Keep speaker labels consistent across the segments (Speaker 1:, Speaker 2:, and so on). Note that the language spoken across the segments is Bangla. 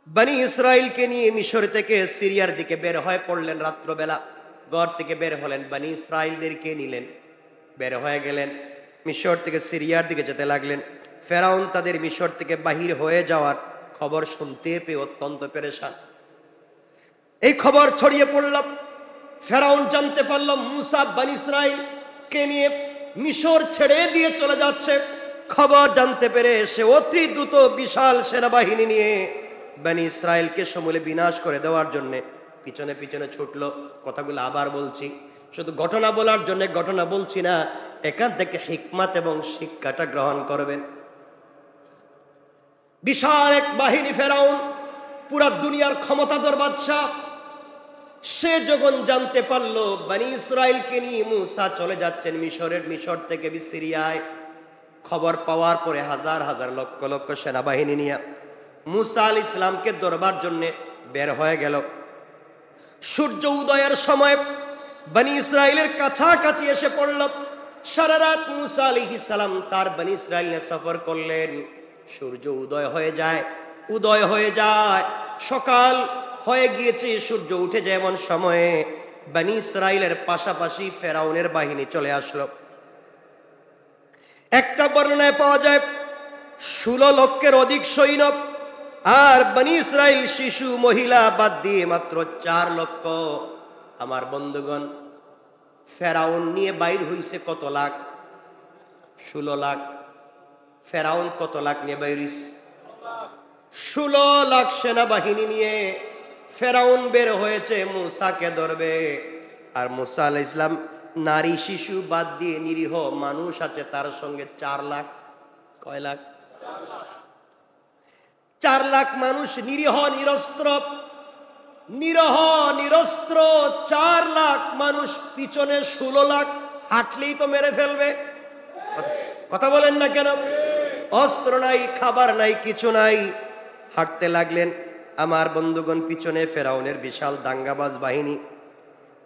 Speaker 1: বনি ইসরাইলকে নিয়ে মিশর থেকে সিরিয়ার দিকে বের হয়ে পড়লেন। রাত্রবেলা ঘর থেকে বের হলেন, বনি ইসরাইলদেরকে নিলেন, বের হয়ে গেলেন, মিশর থেকে সিরিয়ার দিকে যেতে লাগলেন। ফেরাউন তাদের মিশর থেকে বাহির হয়ে যাওয়ার খবর শুনতে পেয়ে অত্যন্ত পেরেশান। এই খবর ছড়িয়ে পড়ল, ফেরাউন জানতে পারল মুসা বনি ইসরাইলকে নিয়ে মিশর ছেড়ে দিয়ে চলে যাচ্ছে। খবর জানতে পেরে সে অতি দ্রুত বিশাল সেনাবাহিনী নিয়ে বনি ইসরাইলকে সমূলে বিনাশ করে দেওয়ার জন্য পিছনে পিছনে ছুটলো। কথাগুলো আবার বলছি, শুধু ঘটনা বলার জন্য ঘটনা বলছি না, এখান থেকে হিকমত এবং শিক্ষাটা গ্রহণ করবেন। বিশাল এক বাহিনী ফেরাউন, পুরা দুনিয়ার ক্ষমতাধর বাদশাহ, সে যখন জানতে পারলো বনি ইসরাইলকে নিয়ে মুসা চলে যাচ্ছেন মিশর থেকে সিরিয়ায়, খবর পাওয়ার পরে হাজার হাজার লক্ষ লক্ষ সেনাবাহিনী নিয়ে মুসা আলাইহিস সালামকে ধরবার জন্য বের হয়ে গেল। সূর্য উদয়ের সময় বনি ইসরাইলের কাছাকাছি এসে পড়ল। সারা রাত মুসা আলাইহিস সালাম তার বনি ইসরাইল নিয়ে সফর করলেন। সূর্য উদয় হয়ে যায়, সকাল হয়ে গিয়েছে, সূর্য উঠে যায় এমন সময়ে বনি ইসরাইলের পাশাপাশি ফেরাউনের বাহিনী চলে আসলো। একটা বর্ণনায় পাওয়া যায় 16 লক্ষের অধিক সৈন্য, আর বনি ইসরাইল শিশু মহিলা বাদ দিয়ে মাত্র 4 লক্ষ। আমার বন্ধুগণ, ফেরাউন নিয়ে বাইর হইছে কত লাখ? 16 লাখ। ফেরাউন কত লাখ নিয়ে বাইর হইছে? 16 লাখ সেনাবাহিনী নিয়ে ফেরাউন বের হয়েছে মুসাকে ধরবে। আর মুসা আলাইহিস সালাম নারী শিশু বাদ দিয়ে নিরীহ মানুষ আছে তার সঙ্গে 4 লাখ। কয় লাখ? 4 লাখ মানুষ, নিরীহ নিরস্ত্র 4 লাখ মানুষ, পিছনে 16 লাখ, হাঁটলেই তো মেরে ফেলবে। কথা বলেন না কেন? অস্ত্র নাই, খাবার নাই, কিছু নাই, হাঁটতে লাগলেন। আমার বন্ধুগণ, পিছনে ফেরাউনের বিশাল দাঙ্গাবাজ বাহিনী।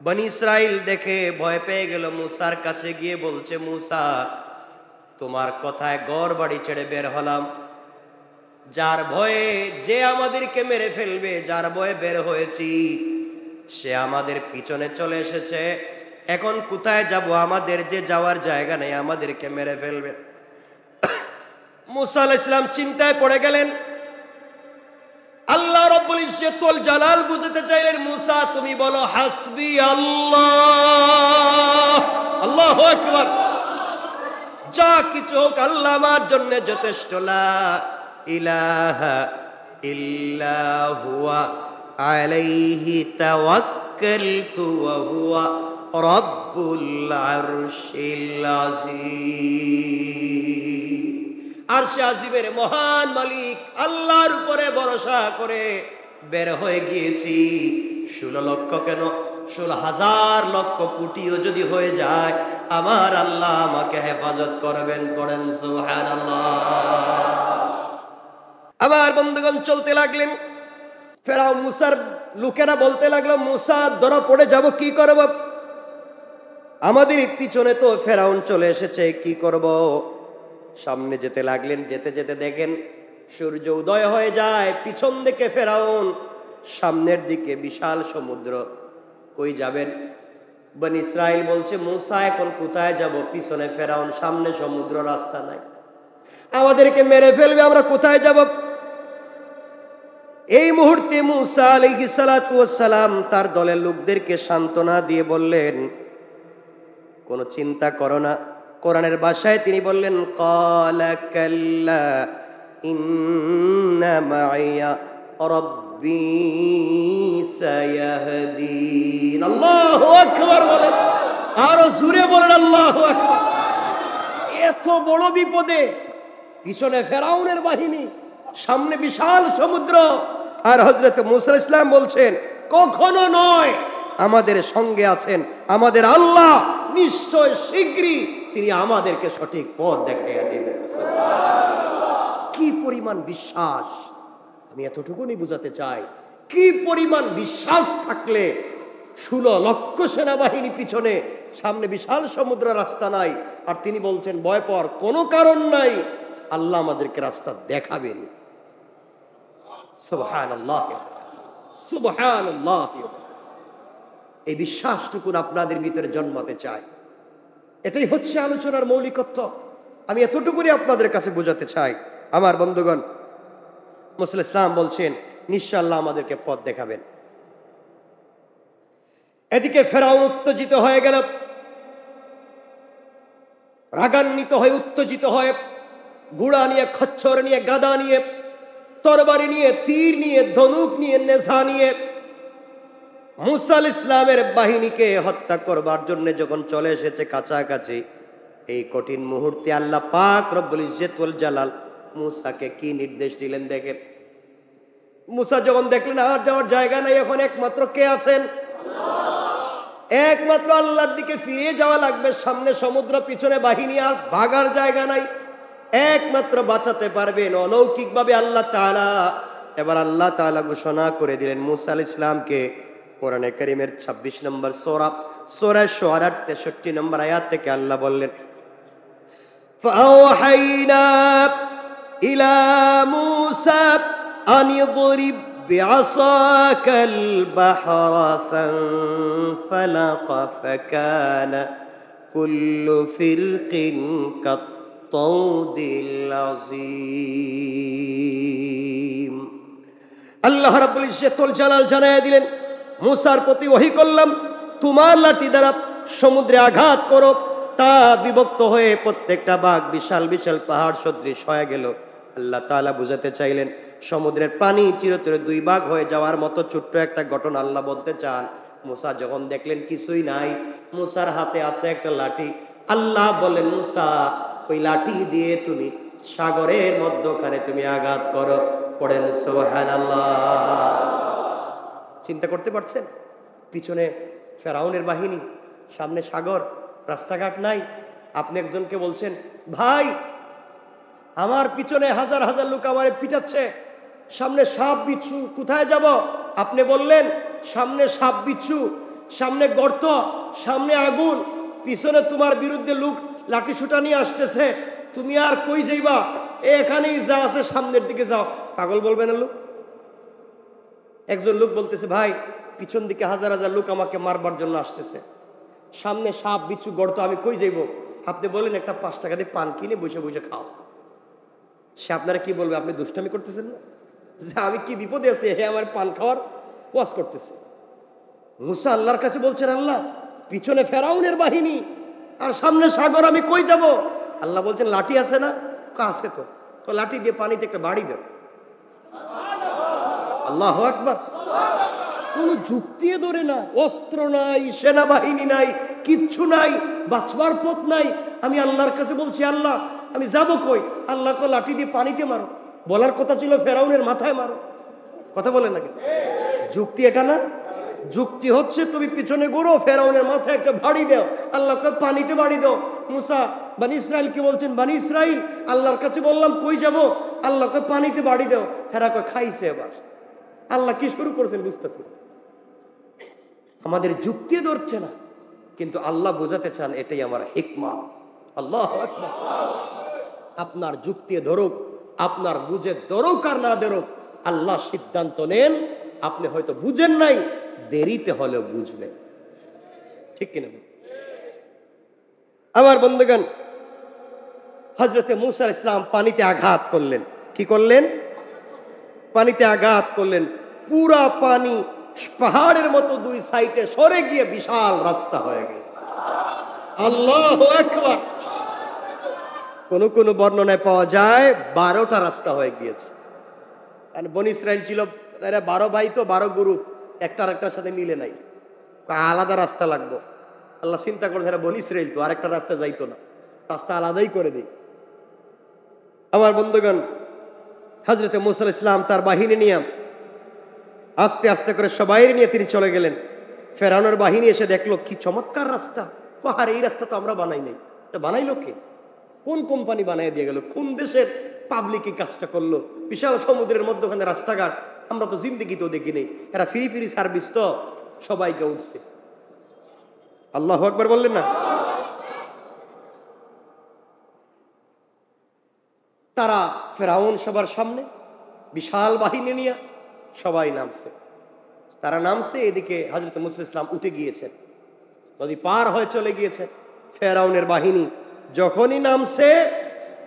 Speaker 1: বনি ইসরাইল দেখে ভয় পেয়ে গেল, মুসার কাছে গিয়ে বলছে, মুসা, তোমার কথায় ঘর বাড়ি ছেড়ে বের হলাম, যার ভয়ে যে আমাদেরকে মেরে ফেলবে, যার ভয়ে বের হয়েছি, সে আমাদের পিছনে চলে এসেছে। এখন কোথায় যাব? আমাদের যে যাওয়ার জায়গা নেই, আমাদেরকে মেরে ফেলবে। মুসা আলাইহিস সালাম চিন্তায় পড়ে গেলেন। আল্লাহ রাব্বুল ইজ্জতুল জালাল বুঝাতে চাইলেন, মুসা তুমি বলো হাসবি আল্লাহ, আল্লাহু আকবার, যা কিছু হোক আল্লাহ আমার জন্য যথেষ্ট, লা ইলাহা ইল্লা হুয়া আলাইহি তাওয়াক্কালতু ওয়া হুয়া রাব্বুল আরশিল আযীম। আরশে আজিমের মহান মালিক আল্লাহর উপরে ভরসা করে বের হয়ে গিয়েছি। 16 লক্ষ কেন, 16,000 লক্ষ কোটিও যদি হয়ে যায়, আমার আল্লাহ আমাকে হেফাজত করবেন। পড়েন সুবহানাল্লাহ। আমার বন্ধুগণ চলতে লাগলেন। ফেরাউন মুসার লোকেরা বলতে লাগলো, মুসা ধরা পড়ে যাব, কি করব? আমাদের পিছনে তো ফেরাউন চলে এসেছে, কি করব? সামনে যেতে লাগলেন। যেতে যেতে দেখেন সূর্য উদয় হয়ে যায়, পিছন দিকে ফেরাউন, সামনের দিকে বিশাল সমুদ্র। কই যাবেন? বনি ইসরাইল বলছে, মুসা এখন কোথায় যাব? পিছনে ফেরাউন, সামনে সমুদ্র, রাস্তা নাই, আমাদেরকে মেরে ফেলবে, আমরা কোথায় যাব? এই মুহূর্তে মুসা আলাইহিস সালাতু ওয়াস সালাম তার দলের লোকদেরকে সান্ত্বনা দিয়ে বললেন, কোনো চিন্তা করো না। কোরআনের ভাষায় তিনি বললেন, ক্বালা কাল্লা ইন্না মাইয়া রাব্বী সায়াহদিন। আল্লাহু আকবার বলেন, আরো জোরে বলেন আল্লাহু আকবার। এত বড় বিপদে, পিছনে ফেরাউনের বাহিনী, সামনে বিশাল সমুদ্র, আর হযরত মুসা আলাইহিস সালাম বলছেন, কখনো নয়, আমাদের সঙ্গে আছেন আমাদের আল্লাহ, নিশ্চয় শীঘ্রই তিনি আমাদেরকে সঠিক পথ দেখাইয়া দিবেন। কি পরিমাণ বিশ্বাস! আমি এতটুকুনি বুঝাতে চাই, কি পরিমাণ বিশ্বাস থাকলে 16 লক্ষ সেনাবাহিনী পিছনে, সামনে বিশাল সমুদ্র, রাস্তা নাই, আর তিনি বলছেন ভয় পাওয়ার কোনো কারণ নাই, আল্লাহ আমাদেরকে রাস্তা দেখাবেন। সুবহানাল্লাহ, সুবহানাল্লাহ। এই বিশ্বাসটুকুন আপনাদের ভিতরে জন্মাতে চাই। এটাই হচ্ছে আলোচনার মৌলিকত্ব। আমি এতটুকুনি আপনাদের কাছে বোঝাতে চাই। আমার বন্ধুগণ, মুসা ইসলাম বলছেন নিশ্চয় আল্লাহ আমাদেরকে পথ দেখাবেন। এদিকে ফেরাউন উত্তেজিত হয়ে গেল, রাগান্বিত হয়ে উত্তেজিত হয়ে ঘোড়া নিয়ে, খচ্চর নিয়ে, গাদা নিয়ে, তরবারি নিয়ে, তীর নিয়ে, ধনুক নিয়ে, নেজা নিয়ে মুসা ইসলামের বাহিনীকে হত্যা করবার জন্য যখন চলে এসেছে কাছাকাছি, এই কঠিন মুহূর্তে আল্লাহ পাক রব্বুল ইজ্জত ওয়াল জালাল মুসাকে কি নির্দেশ দিলেন দেখেন। মুসা যখন দেখলেন আর যাওয়ার জায়গা নাই, এখন একমাত্র কে আছেন? একমাত্র আল্লাহর দিকে ফিরে যাওয়া লাগবে। সামনে সমুদ্র, পিছনে বাহিনী, আর ভাগার জায়গা নাই। একমাত্র বাঁচাতে পারবেন অলৌকিকভাবে আল্লাহ তাআলা। এবার আল্লাহ তাআলা ঘোষণা করে দিলেন মুসা আলাইহিস সালামকে। কোরআনে কারীমের 26 নম্বর সূরা শুআরার 63 নম্বর আয়াত থেকে আল্লাহ বললেন, ফাওহাইনা ইলা মুসা আন ইদরিব বিআসাকাল বাহরা ফানফালাকা ফাকানা কুল্লু ফিরকিন কাত্তাউদিল আযীম। আল্লাহ রাব্বুল ইজ্জত ওয়াল জালাল জানায়া দিলেন, মুসার প্রতি ওহী করলাম, তোমার লাঠি দ্বারা সমুদ্রে আঘাত করো। তা বিভক্ত হয়ে প্রত্যেকটা ভাগ বিশাল বিশাল পাহাড় সদৃশ হয়ে গেল। আল্লাহ তাআলা বুঝাতে চাইলেন সমুদ্রের পানি চিরতরে দুই ভাগ হয়ে যাওয়ার মতো ছোট্ট একটা ঘটনা আল্লাহ বলতে চান। মুসা যখন দেখলেন কিছুই নাই, মুসার হাতে আছে একটা লাঠি, আল্লাহ বলেন, মুসা ওই লাঠি দিয়ে তুমি সাগরের মধ্যখানে তুমি আঘাত করো। পড়েন সুবহানাল্লাহ। চিন্তা করতে পারছেন? পিছনে ফেরাউনের বাহিনী, সামনে সাগর, রাস্তাঘাট নাই। আপনি একজনকে বলছেন, ভাই আমার পিছনে হাজার হাজার লোক আমারে পিটাচ্ছে, সামনে সাপ বিচ্ছু, কোথায় যাব? আপনি বললেন সামনে সাপ বিচ্ছু, সামনে গর্ত, সামনে আগুন, পিছনে তোমার বিরুদ্ধে লোক লাঠি সুটা নিয়ে আসতেছে, তুমি আর কই যাইবা? এখানেই যা আছে সামনের দিকে যাও। পাগল বলবে না লোক? একজন লোক বলতেছে, ভাই পিছন দিকে হাজার হাজার লোক আমাকে মারবার জন্য আসতেছে, সামনে সাপ বিচ্ছু গর্ত, আমি কই যাইব? আপনি বলেন একটা 5 টাকা দিয়ে পান কিনে বসে বসে খাও। সে আপনারা কি বলবে? আপনি দুষ্টামি করতেছেন না, যে আমি কি বিপদে আছি, হে আমার পান খাওয়ার ওয়াজ করতেছে। মুসা আল্লাহর কাছে বলছেন, আল্লাহ পিছনে ফেরাউনের বাহিনী আর সামনে সাগর, আমি কই যাব? আল্লাহ বলছেন, লাঠি আছে না? আছে তো, তো লাঠি দিয়ে পানিতে একটা বাড়ি দাও। আল্লাহু আকবার। কোন যুক্তি ধরে না, অস্ত্র নাই, সেনাবাহিনী নাই, কিচ্ছু নাই, বাঁচবার পথ নাই। আমি আল্লাহর কাছে বলছি, আল্লাহ আমি যাব কই? আল্লাহ কো লাঠি দিয়ে পানিতে মারো। বলার কথা ছিল ফেরাউনের মাথায় মারো। কথা বলে নাকি? যুক্তি এটা না। যুক্তি হচ্ছে তুমি পিছনে ঘুরো, ফেরাউনের মাথায় একটা বাড়ি দাও। আল্লাহ কয় পানিতে বাড়ি দাও। মুসা বনি ইসরাইলকে বলছেন, বনি ইসরাইল আল্লাহর কাছে বললাম কই যাব? আল্লাহ কয় পানিতে বাড়ি দাও। হেরা কয় খাইছে। এবার আল্লাহ কি শুরু করেছেন বুঝতেছি। আমাদের যুক্তি ধরছে না, কিন্তু আল্লাহ বোঝাতে চান এটাই আমার হিকমা। আল্লাহু আকবার। আপনার যুক্তি ধরুক, আপনার বুঝে ধরুক আর না ধরুক, আল্লাহ সিদ্ধান্ত নেন। আপনি হয়তো বুঝেন নাই, দেরিতে হলেও বুঝবেন। ঠিক কিনা? আমার বন্ধুগণ, হযরতে মুসা আলাইহিস সালাম পানিতে আঘাত করলেন। কি করলেন? পানিতে আঘাত করলেন। পুরা পানি পাহাড়ের মতো দুই সাইডে সরে গিয়ে বিশাল রাস্তা হয়ে গেল। আল্লাহু আকবার। কোন কোন বর্ণনায় পাওয়া যায় 12টা রাস্তা হয়ে গিয়েছে। কারণ বনি ইসরাইল ছিল 12 ভাই, তো 12 গ্রুপ, একটা আরেকটার সাথে মিলে নাই, আলাদা রাস্তা লাগবে। আল্লাহ চিন্তা করে, যারা বনি ইসরাইল তো আরেকটা রাস্তা যাইতো না, রাস্তা আলাদাই করে দিই। আমার বন্ধুগণ, হযরতে মুসা আলাইহিস সালাম তার বাহিনী নিয়ে আস্তে আস্তে করে সবাই নিয়ে তিনি চলে গেলেন। ফেরাউনের বাহিনী এসে দেখলো কি চমৎকার রাস্তা। আর এই রাস্তা তো আমরা বানাই নাই। এটা বানাইলো কে? কোন কোম্পানি বানাই দিয়ে গেল? কোন দেশের পাবলিক এই কাজটা করলো? বিশাল সমুদ্রের মধ্যখানে রাস্তাঘাট, আমরা তো জিন্দেগিতেও দেখি নেই। এরা ফ্রি ফ্রি সার্ভিস তো সবাইকে উঠছে। আল্লাহু আকবার বললেন না? তারা ফেরাউন সবার সামনে বিশাল বাহিনী নিয়ে সবাই নামছে। তারা নামছে, এদিকে হযরত মুসা ইসলাম উঠে গিয়েছেন, নদী পার হয়ে চলে গিয়েছেন। ফেরাউনের বাহিনী যখনই নামছে,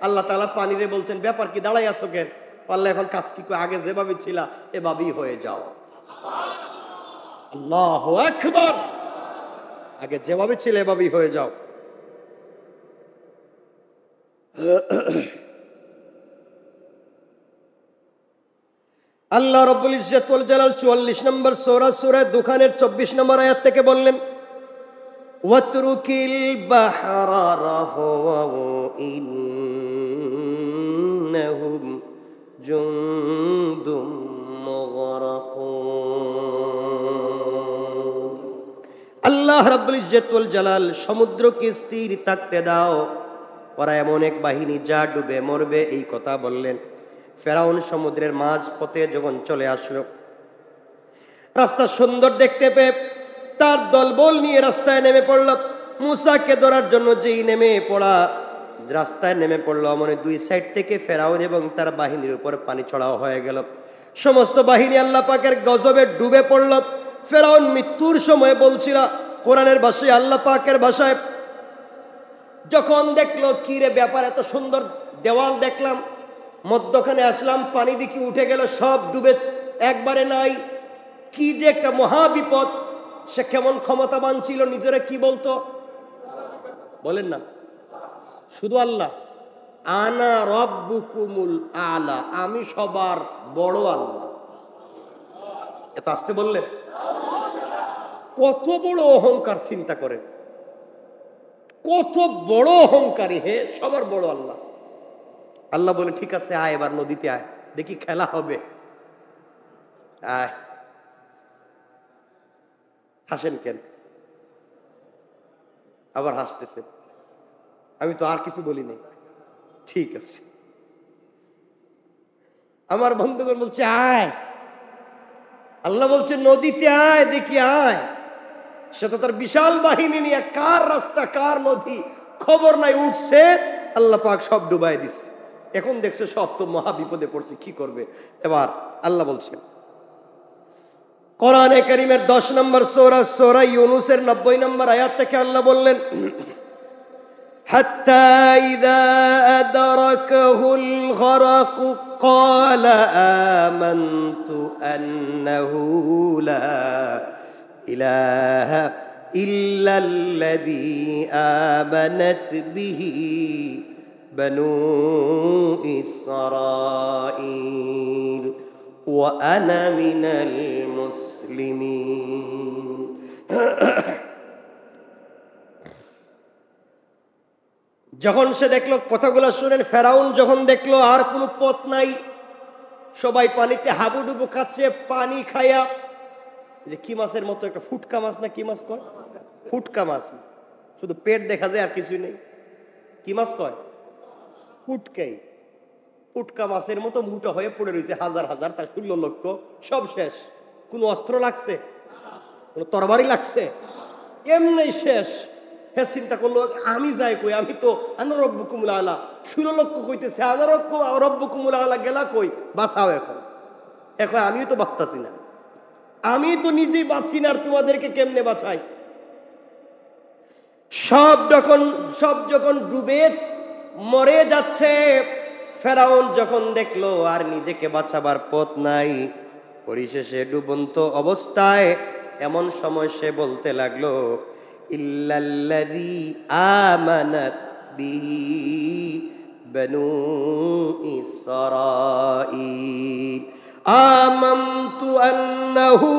Speaker 1: আল্লাহ তাআলা পানিরে বলছেন, ব্যাপার কি, দাঁড়াই আছো কেন? পারলে এখন কাজ কি, আগে যেভাবে ছিলা এভাবেই হয়ে যাও। আল্লাহু আকবার, আগে যেভাবে ছিল এভাবেই হয়ে যাও। আল্লাহ রাব্বুল ইজ্জত ওয়াল জালাল 44 নম্বর সূরা সূরা দুখানের 24 নম্বর আয়াত থেকে বললেন, ওয়াতরুকিল বাহরা রাহওয়া ইন্নাহুম জুনদুম মুগরাকুন। আল্লাহ রাব্বুল ইজ্জত ওয়াল জালাল সমুদ্রকে স্থির থাকতে দাও, ওরা এমন এক বাহিনী যা ডুবে মরবে, এই কথা বললেন। ফেরাউন সমুদ্রের মাঝ পথে যখন চলে আসলো, রাস্তা সুন্দর দেখতে পেয়ে তার দলবল নিয়ে রাস্তায় নেমে পড়ল। মুসাকে ধরার জন্য যেই নেমে পড়া, রাস্তায় নেমে পড়লো, মানে দুই সাইড থেকে ফেরাউন এবং তার বাহিনীর উপর পানি ছড়াও হয়ে গেল। সমস্ত বাহিনী আল্লাহ পাকের গজবে ডুবে পড়ল। ফেরাউন মৃত্যুর সময় বলছিল কোরআনের ভাষায়, আল্লাহ পাকের ভাষায়, যখন দেখলো কি রে ব্যাপার, এত সুন্দর দেওয়াল দেখলাম, মধ্যখানে আসলাম, পানি দেখি উঠে গেল, সব ডুবে একবারে নাই, কি যে একটা মহা বিপদ। সে কেমন ক্ষমতাবান ছিল, নিজেরা কি বলতো বলেন না, শুধু আল্লাহ, আনা রব্বুকুমুল আলা, আমি সবার বড় আল্লাহ। এত আসতে বললেন, কত বড় অহংকার চিন্তা করেন, কত বড় অহংকারী, হে সবার বড় আল্লাহ। আল্লাহ বলে, ঠিক আছে আয়, এবার নদীতে আয়, দেখি খেলা হবে, আয়। হাসেন কেন, আবার হাসতেছেন? আমি তো আর কিছু বলি নাই। ঠিক আছে, আমার বন্ধুগণ বলছে আয়, আল্লাহ বলছে নদীতে আয়, দেখি আয়। সে তো তার বিশাল বাহিনী নিয়ে, কার রাস্তা কার নদী খবর নাই, উঠছে, আল্লাহ পাক সব ডুবাই দিচ্ছে। এখন দেখছে সব তো মহা বিপদে পড়ছে, কি করবে এবার? আল্লাহ বলছেন কোরআনে কারীমের 10 নম্বর সূরা সূরা ইউনূসের 90 নম্বর আয়াত থেকে আল্লাহ বললেন, হাত্তা ইযা আদরাকাহুল গরাক ক্বালা আমানতু আন্নাহু লা ইলাহা ইল্লাল্লাযী আমানাত বিহি বনু ইসরাঈল ওয়া আনা মিনাল মুসলিমিন। যখন সে দেখলো, কথাগুলো শুনেন, ফেরাউন যখন দেখলো আর কোনো পথ নাই, সবাই পানিতে হাবুডুবু খাচ্ছে, পানি খায়া, যে কি মাছের মতো একটা ফুটকা মাছ, না কি মাছ কয়, ফুটকা মাছ, শুধু পেট দেখা যায় আর কিছুই নেই, কি মাছ কয়, ফুটকাই, ফুটকা মাছের মতো মুটা হয়ে পড়ে রয়েছে, হাজার হাজার, তার 16 লক্ষ, সব শেষ। কোনো অস্ত্র লাগছে, কোনো তরবারি লাগছে, এমনি শেষ। হ্যাঁ, চিন্তা করলো, আমি যাই কই, আমি তো আনা রব্বুকুমুল আলা, 16 লক্ষ কইতেছে, আনা রব্বুকুমুল আলা গেলা কই, বাঁচাও এখন। এখন আমিও তো বাঁচতাছি না, আমি তো নিজেই বাঁচি না, আর তোমাদেরকে কেমনে বাঁচাই? সব যখন ডুবে মরে যাচ্ছে, ফেরাউন যখন দেখলো আর নিজেকে বাঁচাবার পথ নাই, পরিশেষে ডুবন্ত অবস্থায় এমন সময় সে বলতে লাগলো, ইল্লাল্লাযী আমানাত বিহি বনু ইসরাঈল আমানতু আন্নাহু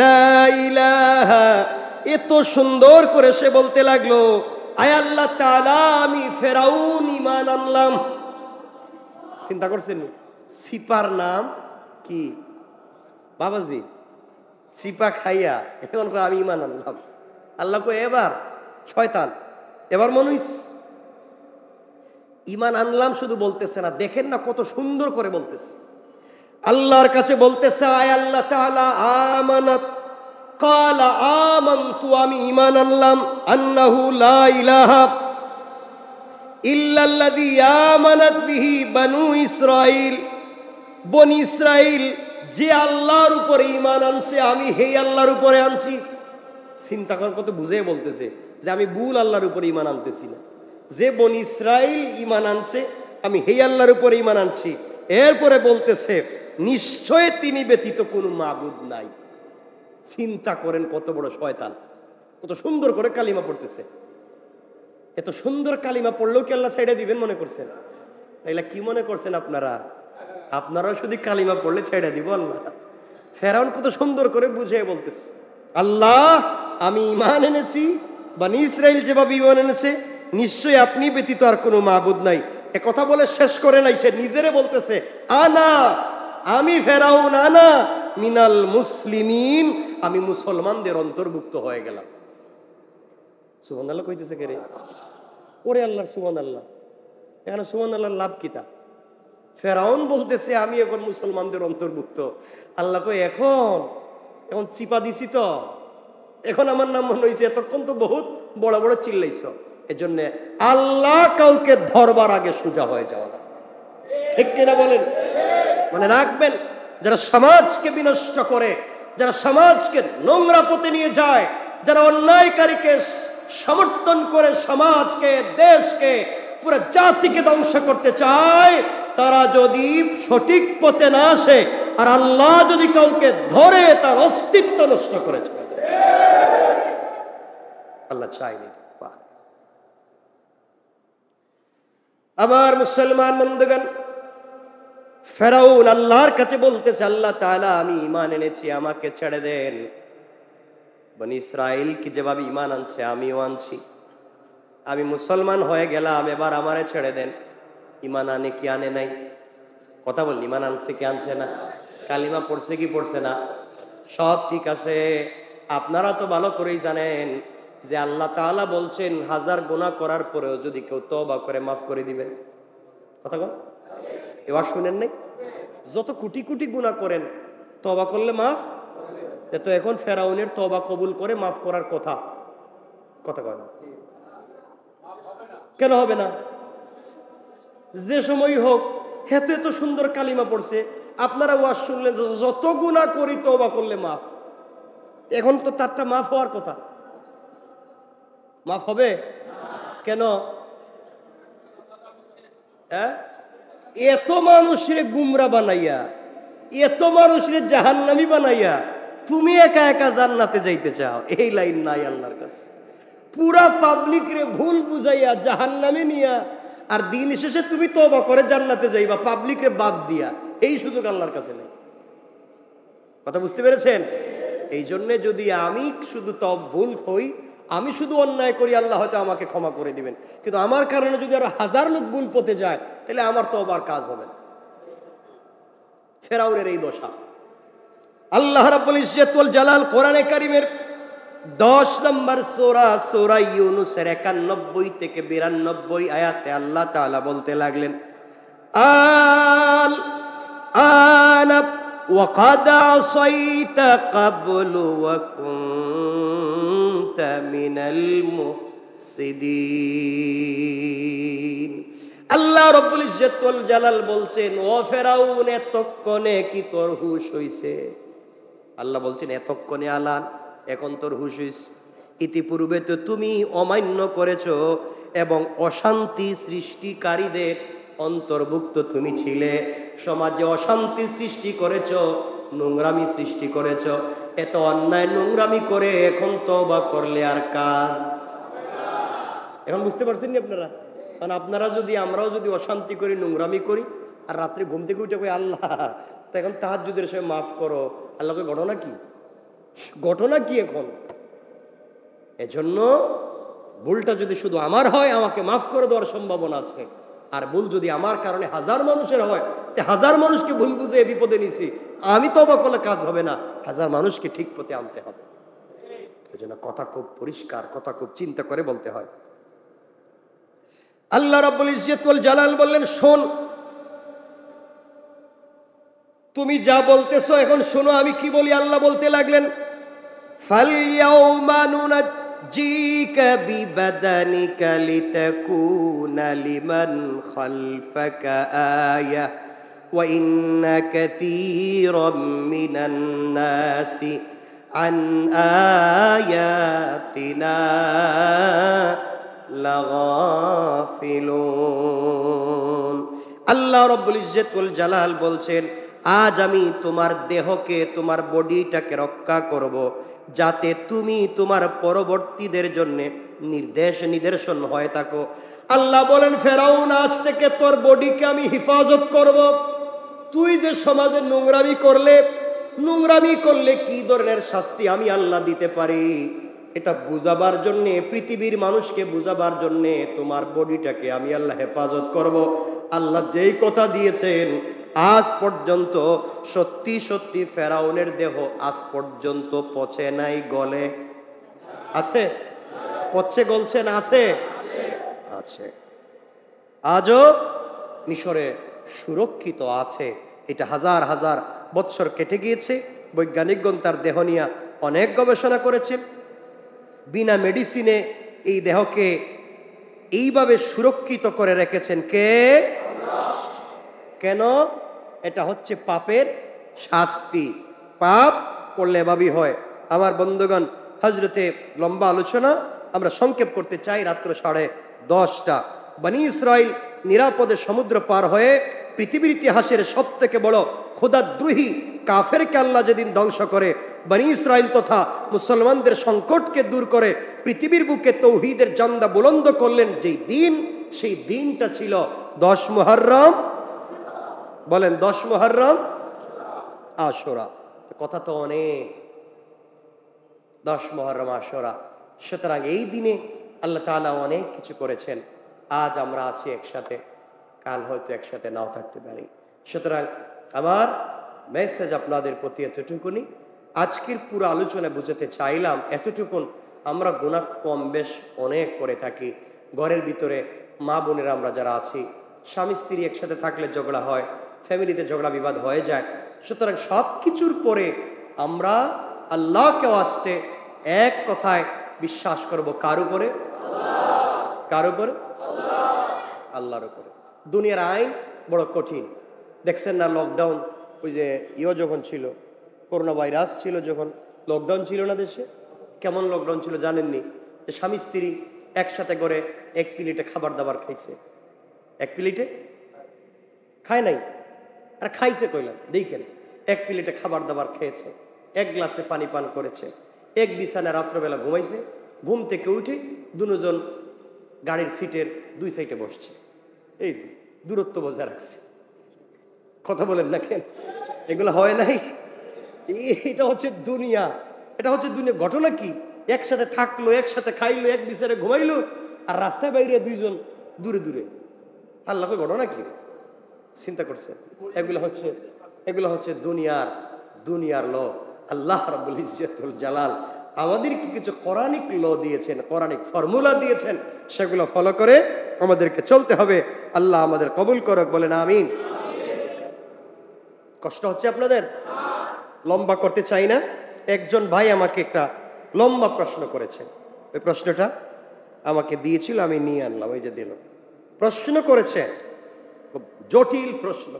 Speaker 1: লা ইলাহা। এত সুন্দর করে সে বলতে লাগলো, আয় আল্লাহ তাআলা, আমি ফেরাউন ঈমান আনলাম। চিন্তা করছেন, সিপার নাম কি বাবাজি, সিপা খাইয়া এখন আমি ঈমান আনলাম। আল্লাহ কই, এবার শয়তান, এবার মনুষ ঈমান আনলাম শুধু বলতেছে না, দেখেন না কত সুন্দর করে বলতেছে, আল্লাহর কাছে বলতেছে, আয় আল্লাহ তাআলা আমানাত, ক্বালা আমানতু, আমি ঈমান আনলাম, আন্নাহু লা ইলাহা ইল্লাল্লাযী আমানাত বিহি বনু ইসরাঈল, বনি ইসরাইল যে আল্লাহর উপরে ঈমান আনছে আমি হেই আল্লাহর উপরে আনছি। চিন্তা করার কত বুঝে বলতেছে যে আমি ভুল আল্লাহর উপরে ঈমান আনতেছি না। যে বনি ইসরাইল ঈমান আনছে আমি হেই আল্লাহর উপরে ঈমান আনছি। এরপরে বলতেছে নিশ্চয় তিনি ব্যতীত কোনো মাবুদ নাই। চিন্তা করেন কত বড় শয়তান, কত সুন্দর করে কালিমা পড়তেছে। এত সুন্দর কালিমা পড়লেও কি আল্লাহ ছেড়ে দিবেন মনে করছেন? তাইলে কি মনে করছেন আপনারা? আপনারাও শুধু কালিমা পড়লে ছেড়ে দিব আল্লাহ? ফেরাউন কত সুন্দর করে বুঝিয়ে বলতেছে আল্লাহ আমি ঈমান এনেছি, বনি ইসরাইল যেভাবে ঈমান এনেছে নিশ্চয়ই আপনি ব্যতীত আর কোনো মাবুদ নাই। এ কথা বলে শেষ করে নাই, সে নিজেরে বলতেছে আনা, আমি ফেরাউন, আনা মিনাল মুসলিমিন, আমি মুসলমানদের অন্তর্ভুক্ত হয়ে গেলাম। সুবহানাল্লাহ কইতেছে কে রে? ওরে আল্লাহ সুবহানাল্লাহ। এখানে সুবহানাল্লাহর লাভ কিতা? ফেরাউন বলতেছে আমি এখন মুসলমানদের অন্তর্ভুক্ত। আল্লাহ কই এখন চিপা দিছি তো, এখন আমার নাম মনে হয়েছে, এতক্ষণ তো বহুত বড় বড় চিল্লাইছ। এজন্য আল্লাহ কাউকে ধরবার আগে সোজা হয়ে যাওয়া না, ঠিক কিনা বলেন? মানে রাখবেন, যারা সমাজকে বিনষ্ট করে, যারা সমাজকে নোংরা পথে নিয়ে যায়, যারা অন্যায়কারীকে সমর্থন করে সমাজকে, দেশকে, পুরো জাতিকে ধ্বংস করতে চায়, তারা যদি সঠিক পথে না আসে আর আল্লাহ যদি কাউকে ধরে তার অস্তিত্ব নষ্ট করে চলে যায়। আল্লাহ চাইনি। আমার মুসলমান বন্ধুগণ, ফেরাউন আল্লাহর কাছে বলতেছে আল্লাহ তাআলা আমি ঈমান এনেছি, আমাকে ছেড়ে দেন। বনি ইসরাইল কি যেভাবে ঈমান আনছে আমিও আনছি, আমি মুসলমান হয়ে গেলাম, এবার আমারে ছেড়ে দেন। ঈমান আনে কি আনে নাই? কথা বল, ঈমান আনছে কি আনছে না? কালিমা পড়ছে কি পড়ছে না? সব ঠিক আছে। আপনারা তো ভালো করেই জানেন যে আল্লাহ তাআলা বলছেন 1000 গুনাহ করার পরেও যদি কেউ তওবা করে মাফ করে দিবেন। কথা বল, এবার শুনেন নাই? যত কোটি কোটি গুনাহ করেন তওবা করলে মাফ। তো এখন ফেরাউনের তওবা কবুল করে মাফ করার কথা, কথা কয় না কেন হবে না? যে সময় হোক, এত এত সুন্দর কালিমা পড়ছে, আপনারা ওয়াজ শুনলেন যত গুনাহ করি তওবা করলে মাফ। এখন তো তারটা মাফ হওয়ার কথা, মাফ হবে কেন? এত মানুষের গুমরা বানাইয়া, এত মানুষের জাহান্নামী বানাইয়া তুমি একা একা জান্নাতে যাইতে চাও, এই লাইন নাই আল্লাহর কাছে। পুরা পাবলিক রে ভুল বুঝাইয়া জাহান্নামে নিয়া আর দিন শেষে তুমি তওবা করে জান্নাতে যাইবা, পাবলিক রে বাদ দিয়া, এই সুযোগ আল্লাহর কাছে নেই। কথা বুঝতে পেরেছেন? এই জন্যে যদি আমি শুধু ভুল হই, আমি শুধু অন্যায় করি, আল্লাহ হয়তো আমাকে ক্ষমা করে দিবেন, কিন্তু আমার কারণে যদি আরো 1000 লোক ভুল পথে যায় তাহলে আমার তো আবার কাজ হবে না। ফেরাউনের এই দশা। আল্লাহ রাব্বুল ইজ্জত ওয়াল জালাল কোরআনে কারীমের 10 নম্বর সূরা, সূরা ইউনূসের 91 থেকে 92 আয়াতে আল্লাহ তাআলা বলতে লাগলেন আল আনা ওয়া ক্বাদ আসাইতা ক্বাবলু ওয়া কুনতা মিনাল মুফসিদিন। আল্লাহ রাব্বুল ইজ্জত ওয়াল জালাল বলছেন ও ফেরাউন এতক্ষণে কি তোর হুঁশ হইছে? আল্লাহ বলছেন এতক্ষণে আলান, এখন তোর হুঁশ হইছে। ইতিপূর্বে তো তুমি অমান্য করেছো এবং অশান্তি সৃষ্টিকারীদের অন্তর্ভুক্ত তুমি ছিলে। সমাজে অশান্তি সৃষ্টি করেছো, নোংরামি সৃষ্টি করেছো। এত অন্যায় নোংরামি করে এখন তওবা করলে আর কাজ। এখন বুঝতে পারছেন নি আপনারা? কারণ আপনারা যদি, আমরাও যদি অশান্তি করি, নোংরামি করি, আর রাত্রে ঘুম থেকে উঠে কই আল্লাহ তো এখন তাহাজ্জুদের সময় মাফ করো, আল্লাহকে ঘটনা কি? ঘটনা কি এখন? এজন্য ভুলটা যদি শুধু আমার হয়, আমাকে মাফ করে দেওয়ার সম্ভাবনা আছে। আর ভুল যদি আমার কারণে 1000 মানুষের হয়, তে 1000 মানুষকে ভুল বুঝে বিপদে নিছি, আমি তওবা করলে কাজ হবে না, 1000 মানুষকে ঠিক পথে আনতে হবে। এজন্য কথা খুব পরিষ্কার, কথা খুব চিন্তা করে বলতে হয়। আল্লাহ রাব্বুল ইজ্জত ওয়াল জালাল বললেন শোন, তুমি যা বলতেছো এখন শোনো আমি কি বলি। আল্লাহ বলতে লাগলেন ফালইয়াউমা নুনাজ্জিকা বিবাদানিকা লিতাকুনা লিমান খালফাকা আয়া ওয়া ইন্না কাসীরাম মিনান নাসি আন আয়াতিনা লাগাফিলুন। আল্লাহ রাব্বুল ইজ্জত ওয়াল জালাল বলছেন, আজ আমি তোমার দেহকে, তোমার বডিটাকে রক্ষা করব, যাতে তুমি তোমার পরবর্তীদের জন্য নিদর্শন হয়ে থাকো। আল্লাহ বলেন, ফেরাউন, আজ থেকে তোর বডিকে আমি হেফাজত করব। তুই যে সমাজে নোংরামি করলে কি ধরনের শাস্তি আমি আল্লাহ দিতে পারি, এটা বুঝাবার জন্যে, পৃথিবীর মানুষকে বুঝাবার জন্যে তোমার বডিটাকে আমি আল্লাহ হেফাজত করব। আল্লাহ যেই কথা দিয়েছেন, আজ পর্যন্ত সত্যি সত্যি ফেরাউনের দেহ আজ পর্যন্ত পচে নাই, গলে আছে? পচে গলছে না? আছে, আছে। আজও মিশরে সুরক্ষিত আছে। এটা হাজার হাজার বৎসর কেটে গিয়েছে। বৈজ্ঞানিকগণ তার দেহ নিয়ে অনেক গবেষণা করেছেন। বিনা মেডিসিনে এই দেহকে এইভাবে সুরক্ষিত করে রেখেছেন কে? কেন? এটা হচ্ছে পাপের শাস্তি। পাপ করলে এভাবেই হয়। আমার বন্ধুগণ, হজরতে লম্বা আলোচনা আমরা সংক্ষেপ করতে চাই। রাত্র 10:30। বনি ইসরাইল নিরাপদে সমুদ্র পার হয়ে পৃথিবীর ইতিহাসের সব থেকে বড় খোদাদ্রোহী কাফেরকে আল্লাহ যেদিন ধ্বংস করে, বনি ইসরাইল তথা মুসলমানদের সংকটকে দূর করে পৃথিবীর বুকে তৌহিদের জান্দা বুলন্দ করলেন যেই দিন, সেই দিনটা ছিল 10 মুহররম। বলেন 10 মুহররম আশুরা। কথা তো অনেক, 10 মুহররম আশুরা। সুতরাং এই দিনে আল্লাহ তাআলা অনেক কিছু করেছেন। আজ আমরা আছি একসাথে, কাল হয়তো একসাথে নাও থাকতে পারি। সুতরাং আমার মেসেজ আপনাদের প্রতি এতটুকুনি। আজকের পুরো আলোচনা বুঝাতে চাইলাম এতটুকুন, আমরা গুনাহ কম বেশ অনেক করে থাকি। ঘরের ভিতরে মা বোনেরা আমরা যারা আছি, স্বামী স্ত্রী একসাথে থাকলে ঝগড়া হয়, ফ্যামিলিতে ঝগড়া বিবাদ হয়ে যায়। সুতরাং সব কিছুর পরে আমরা আল্লাহকে আসতে এক কথায় বিশ্বাস করব, কার উপরে? কার উপরে? আল্লাহর উপরে। দুনিয়ার আইন বড় কঠিন। দেখছেন না, লকডাউন, ওই যে যখন ছিল, করোনা ভাইরাস ছিল, যখন লকডাউন ছিল না দেশে, কেমন লকডাউন ছিল জানেননি? যে স্বামী স্ত্রী একসাথে করে এক প্লেটে খাবার দাবার খাইছে। এক প্লেটে খায় নাই, আর খাইছে কইলাম, দেখেন, এক প্লেটে খাবার দাবার খেয়েছে, এক গ্লাসে পানি পান করেছে, এক বিছানায় রাত্রবেলা ঘুমাইছে। ঘুম থেকে উঠে দুজন গাড়ির সিটের 2 সাইডে বসছে। এই যে দূরত্ব বজায় রাখছে। কথা বলেন না কেন? এগুলো হয় নাই? এটা হচ্ছে দুনিয়া। এটা হচ্ছে দুনিয়া। ঘটনা কি? একসাথে থাকলো, একসাথে খাইলো, এক বিছানায় ঘুমাইলো, আর রাস্তায় বাইরে 2 জন দূরে দূরে। আল্লাহকে ঘটনা কি চিন্তা করছে? এগুলো হচ্ছে দুনিয়ার ল। আল্লাহ রাব্বুল ইজ্জত ওয়াল জালাল আমাদেরকে কিছু কোরআনিক ল দিয়েছেন, কোরআনিক ফর্মুলা দিয়েছেন, সেগুলো ফলো করে আমাদেরকে চলতে হবে। আল্লাহ আমাদের কবুল করুক, বলেন আমিন। কষ্ট হচ্ছে আপনাদের? লম্বা করতে চাই না। একজন ভাই আমাকে একটা লম্বা প্রশ্ন করেছেন। ওই প্রশ্নটা আমাকে দিয়েছিল, আমি নিয়ে আনলাম, ওই যে দিল। প্রশ্ন করেছে, খুব জটিল প্রশ্ন।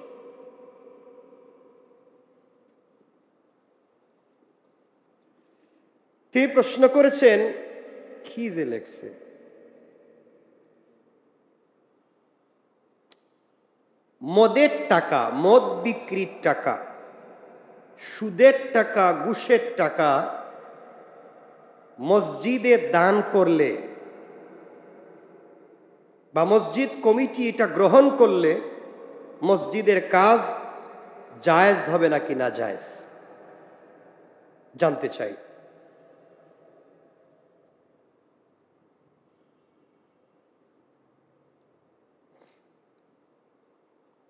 Speaker 1: তিনি প্রশ্ন করেছেন, কি যে লেখছে, মদের টাকা, মদ বিক্রির টাকা, সুদের টাকা, ঘুষের টাকা মসজিদে দান করলে বা মসজিদ কমিটি এটা গ্রহণ করলে মসজিদের কাজ জায়েজ হবে নাকি না জায়েজ জানতে চাই।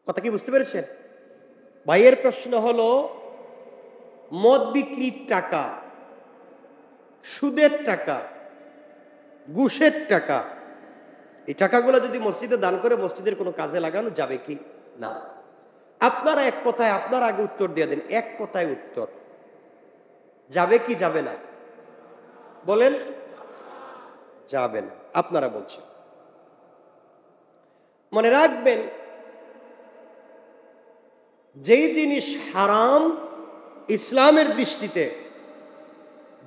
Speaker 1: কথা কি বুঝতে পেরেছেন? ভাইয়ের প্রশ্ন হলো, মদ বিক্রির টাকা, সুদের টাকা, ঘুষের টাকা, এই টাকাগুলো যদি মসজিদে দান করে মসজিদের কোনো কাজে লাগানো যাবে কি না? আপনারা এক কথায়, আপনারা আগে উত্তর দিয়ে দেন। এক কথায় উত্তর, যাবে কি যাবে না? বলেন। যাবে না। আপনারা বলছেন। মনে রাখবেন, যেই জিনিস হারাম ইসলামের দৃষ্টিতে,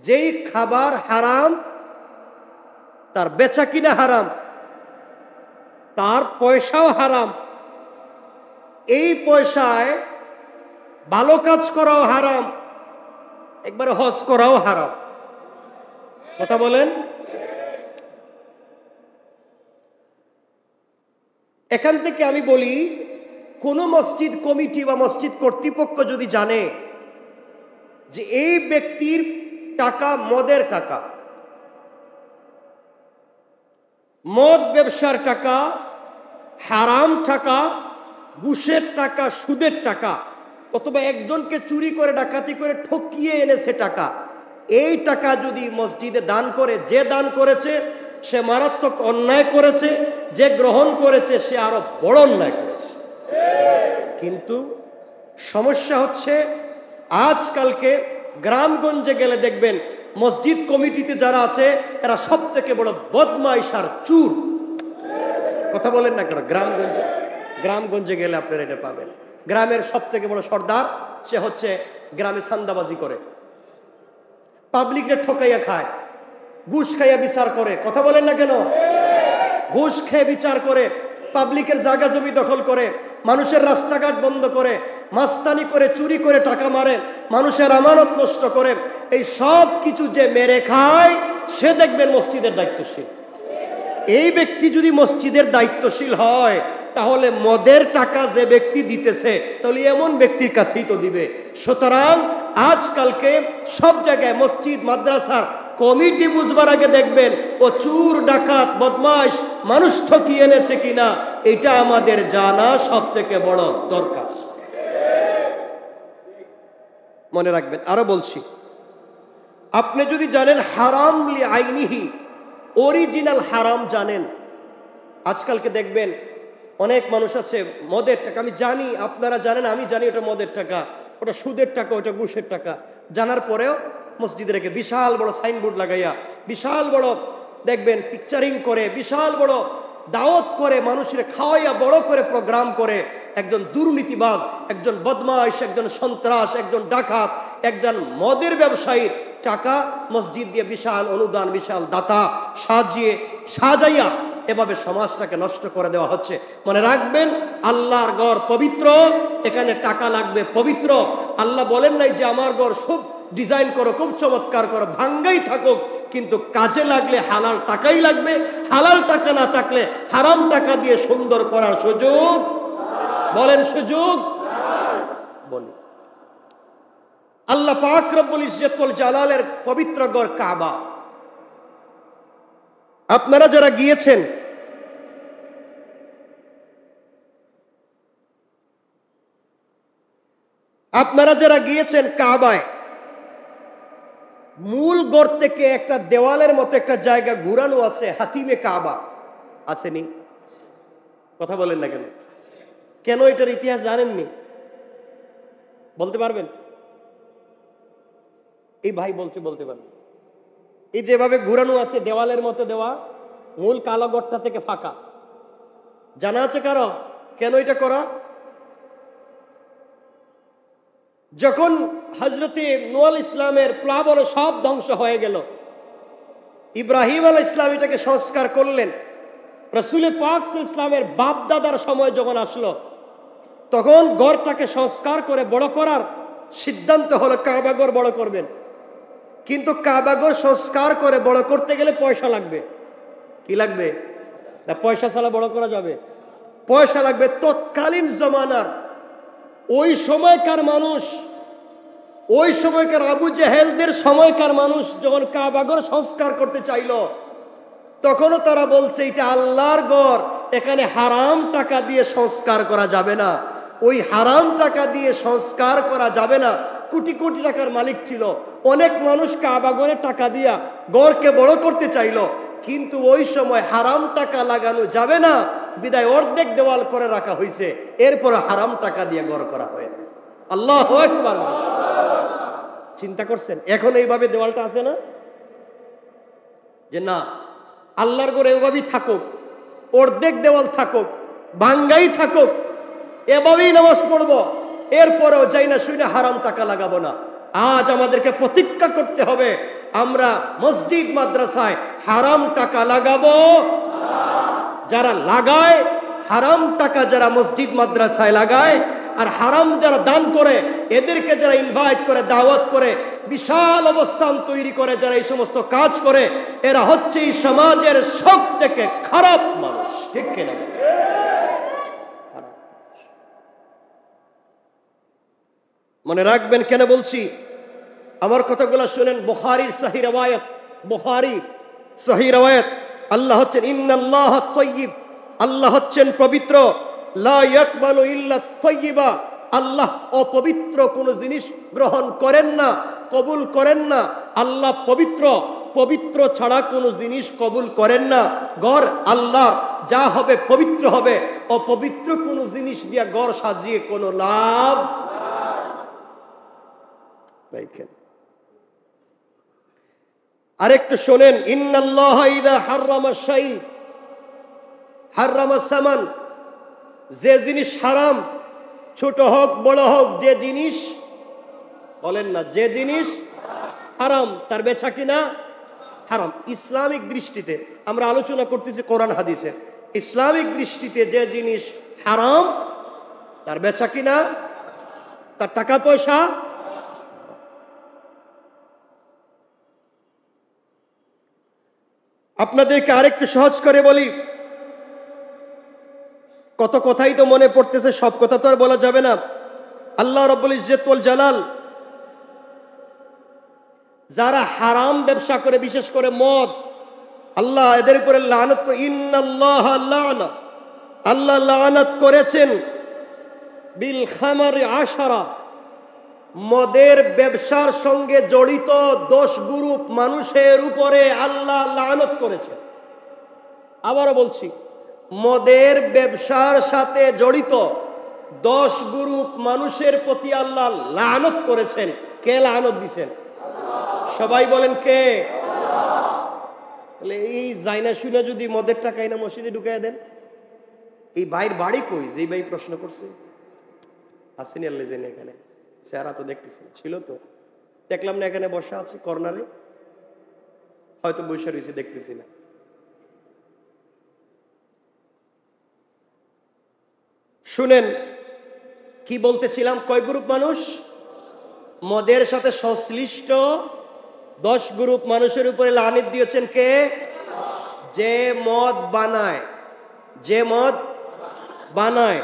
Speaker 1: যেই খাবার হারাম তার বেচা কিনা হারাম, তার পয়সাও হারাম, এই পয়সায় ভালো কাজ করাও হারাম, একবারে হজ করাও হারাম। কথা বলেন। এখান থেকে আমি বলি, কোন মসজিদ কমিটি বা মসজিদ কর্তৃপক্ষ যদি জানে যে এই ব্যক্তির টাকা মদের টাকা, মদ ব্যবসার টাকা, হারাম টাকা, ঘুষের টাকা, সুদের টাকা, অথবা একজনকে চুরি করে ডাকাতি করে ঠকিয়ে এনেছে টাকা, এই টাকা যদি মসজিদে দান করে, যে দান করেছে সে মারাত্মক অন্যায় করেছে, যে গ্রহণ করেছে সে আরো বড় অন্যায় করেছে। কিন্তু সমস্যা হচ্ছে আজকালকে গ্রামগঞ্জে গেলে দেখবেন মসজিদ কমিটিতে যারা আছে এরা সব থেকে বড় বদমাইশ আর চুর। কথা বলেন না কেন? গ্রামগঞ্জে গেলে আপনারা এটা পাবেন। গ্রামের সব থেকে বড় সর্দার সে হচ্ছে গ্রামে চাঁদাবাজি করে, পাবলিককে ঠকাইয়া খায়, ঘুষ খাইয়া বিচার করে। কথা বলেন না কেন? ঘুষ খেয়ে বিচার করে, পাবলিকের জায়গা জমি দখল করে, মানুষের রাস্তাঘাট বন্ধ করে, মাস্তানি করে, চুরি করে টাকা মারে, মানুষের আমানত নষ্ট করে। এই সব কিছু যে মেরে খায় সে দেখবেন মসজিদের দায়িত্বশীল। এই ব্যক্তি যদি মসজিদের দায়িত্বশীল হয় তাহলে মদের টাকা যে ব্যক্তি দিতেছে তাহলে এমন ব্যক্তির কাছেই তো দিবে। সুতরাং আজকালকে সব জায়গায় মসজিদ মাদ্রাসার কমিটি বুঝবার আগে দেখবেন ও চুর, ডাকাত, বদমাশ, মানুষ ঠকিয়ে এনেছে কিনা এটা আমাদের জানা সব থেকে বড় দরকার। মনে রাখবেন। আরো বলছি, আপনি যদি জানেন হারাম লি আইনিহি, অরিজিনাল হারাম জানেন, আজকালকে দেখবেন অনেক মানুষ আছে মদের টাকা, আমি জানি আপনারা জানেন, আমি জানি ওটা মদের টাকা, ওটা সুদের টাকা, ওটা ঘুষের টাকা, জানার পরেও মসজিদে রেখে বিশাল বড় সাইনবোর্ড লাগাইয়া, বিশাল বড় দেখবেন পিকচারিং করে, বিশাল বড় দাওয়াত করে, মানুষের খাওয়াইয়া বড় করে প্রোগ্রাম করে। একজন দুর্নীতিবাজ, একজন বদমাশ, একজন সন্ত্রাস, একজন ডাকাত, একজন মদের ব্যবসায়ীর টাকা মসজিদ দিয়ে বিশাল অনুদান, বিশাল দাতা সাজাইয়া এভাবে সমাজটাকে নষ্ট করে দেওয়া হচ্ছে। মনে রাখবেন, আল্লাহর ঘর পবিত্র, এখানে টাকা লাগবে পবিত্র। আল্লাহ বলেন নাই যে আমার ঘর সব ডিজাইন করো, খুব চমৎকার করো, ভাঙ্গাই থাকুক, কিন্তু কাজে লাগলে হালাল টাকাই লাগবে। হালাল টাকা না থাকলে হারাম টাকা দিয়ে সুন্দর করার সুযোগ, বলেন সুযোগ বলি। আল্লাহ পাক রব্বুল ইজ্জতুল জালালের পবিত্র ঘর কাবা, আপনারা যারা গিয়েছেন কাবায়, মূল ঘর থেকে একটা দেওয়ালের মতো একটা জায়গা ঘুরানো আছে, হাতিমে কাবা আসেনি? কথা বলেন না কেন? কেন এটার ইতিহাস জানেননি? বলতে পারবেন? এই ভাই বলতে পারবেন। এই যেভাবে ঘুরানো আছে দেওয়ালের মতো দেওয়া, মূল কালো ঘরটা থেকে ফাঁকা, জানা আছে কারো কেন এটা করা? যখন হযরতে নূহ আলাইহিস সালামের প্লাবনে সব ধ্বংস হয়ে গেল, ইব্রাহিম আলাইহিস সালাম এটাকে সংস্কার করলেন। রাসূল পাক সাল্লাল্লাহু আলাইহি ওয়াসাল্লামের বাপ দাদার সময় যখন আসলো, তখন ঘরটাকে সংস্কার করে বড় করার সিদ্ধান্ত হলো কাবা ঘর বড় করবেন। কিন্তু কাবা ঘর সংস্কার করে বড় করতে গেলে পয়সা লাগবে। কি লাগবে? না পয়সা ছাড়া বড় করা যাবে? পয়সা লাগবে। তৎকালীন জমানার ওই সময়কার মানুষ, ওই সময়কার আবু জেহেলদের সময়কার মানুষ যখন কাবা ঘর সংস্কার করতে চাইলো, তখনও তারা বলছে এটা আল্লাহর ঘর, এখানে হারাম টাকা দিয়ে সংস্কার করা যাবে না। ওই হারাম টাকা দিয়ে সংস্কার করা যাবে না। কোটি কোটি টাকার মালিক ছিল, অনেক মানুষ কাবা ঘরে টাকা দিয়া ঘরকে বড় করতে চাইলো, কিন্তু ওই সময় হারাম টাকা লাগানো যাবে না বিদায় অর্ধেক দেওয়াল করে রাখা হয়েছে। এরপরে হারাম টাকা দিয়ে ঘর করা হয় না। আল্লাহু আকবার। চিন্তা করছেন এখন এইভাবে দেওয়ালটা আছে না? যে না, আল্লাহর ঘরে এভাবেই থাকুক, অর্ধেক দেওয়াল থাকুক, ভাঙ্গাই থাকুক, এভাবেই নামাজ পড়ব, এরপরেও যাই না শুই না হারাম টাকা লাগাবো না। আজ আমাদেরকে প্রতিজ্ঞা করতে হবে, আমরা মসজিদ মাদ্রাসায় হারাম টাকা লাগাবো। যারা লাগায় হারাম টাকা, যারা মসজিদ মাদ্রাসায় লাগায় আর হারাম যারা দান করে, এদেরকে যারা ইনভাইট করে, দাওয়াত করে, বিশাল অবস্থান তৈরি করে, যারা এই সমস্ত কাজ করে, এরা হচ্ছে এই সমাজের সব থেকে খারাপ মানুষ। ঠিক কিনা? মনে রাখবেন কেন বলছি, আমার কথাগুলো শুনেন। বুখারীর সহিহ riwayat, বুখারী সহিহ riwayat, আল্লাহ হচ্ছেন ইন্নাল্লাহ তাইয়্যিব, আল্লাহ হচ্ছেন পবিত্র। লা ইয়াকবালু ইল্লা তাইয়্যিবা, আল্লাহ অপবিত্র কোনো জিনিস গ্রহণ করেন না, কবুল করেন না। আল্লাহ পবিত্র, পবিত্র ছাড়া কোনো জিনিস কবুল করেন না। ঘর আল্লাহ, যা হবে পবিত্র হবে, অপবিত্র কোনো জিনিস দিয়া ঘর সাজিয়ে কোনো লাভ নাই। আরেকটু শোনেন, ইন্নাল্লাহ ইযা হাররামা শাই হাররামা সামান, যে জিনিস হারাম, ছোট হোক বড় হোক, যে জিনিস, বলেন না, যে জিনিস হারাম তার বেচা কিনা হারাম। ইসলামিক দৃষ্টিতে আমরা আলোচনা করতেছি কোরআন হাদিসের, ইসলামিক দৃষ্টিতে যে জিনিস হারাম তার বেচা কিনা, তার টাকা পয়সা। আপনাদেরকে আরেকটু সহজ করে বলি, কত কথাই তো মনে পড়তেছে, সব কথা তো আর বলা যাবে না। আল্লাহ রাব্বুল ইজ্জত ওয়াল জালাল যারা হারাম ব্যবসা করে, বিশেষ করে মদ, আল্লাহ এদের উপরে লানত করে। ইন্নাল্লাহ লা'না, আল্লাহ লানত করেছেন বিল খামারি আশারা, মদের ব্যবসার সঙ্গে জড়িত 10 গ্রুপ মানুষের উপরে আল্লাহ লানত করেছেন। আবারও বলছি, মদের ব্যবসার সাথে জড়িত 10 গ্রুপ মানুষের প্রতি আল্লাহ লানত করেছেন। কে লানত দিছেন? সবাই বলেন কে? তাহলে এই জাইনা শুনে যদি মদের টাকা এনে মসজিদে ঢুকাই দেন, এই ভাইয়ের বাড়ি কই? যে ভাই প্রশ্ন করছে আসেনি আল্লাহ জেনে, এখানে চেহারা তো দেখতেছি, ছিল তো, দেখলাম না, এখানে বসা আছে কর্নারে, হয়তো বসে রয়েছে, দেখতেছি না। শুনেন কি বলতেছিলাম, কয় গ্রুপ মানুষ? মদের সাথে সংশ্লিষ্ট 10 গ্রুপ মানুষের উপরে লানত দিয়েছেন কে? যে মদ বানায়, যে মদ বানায়,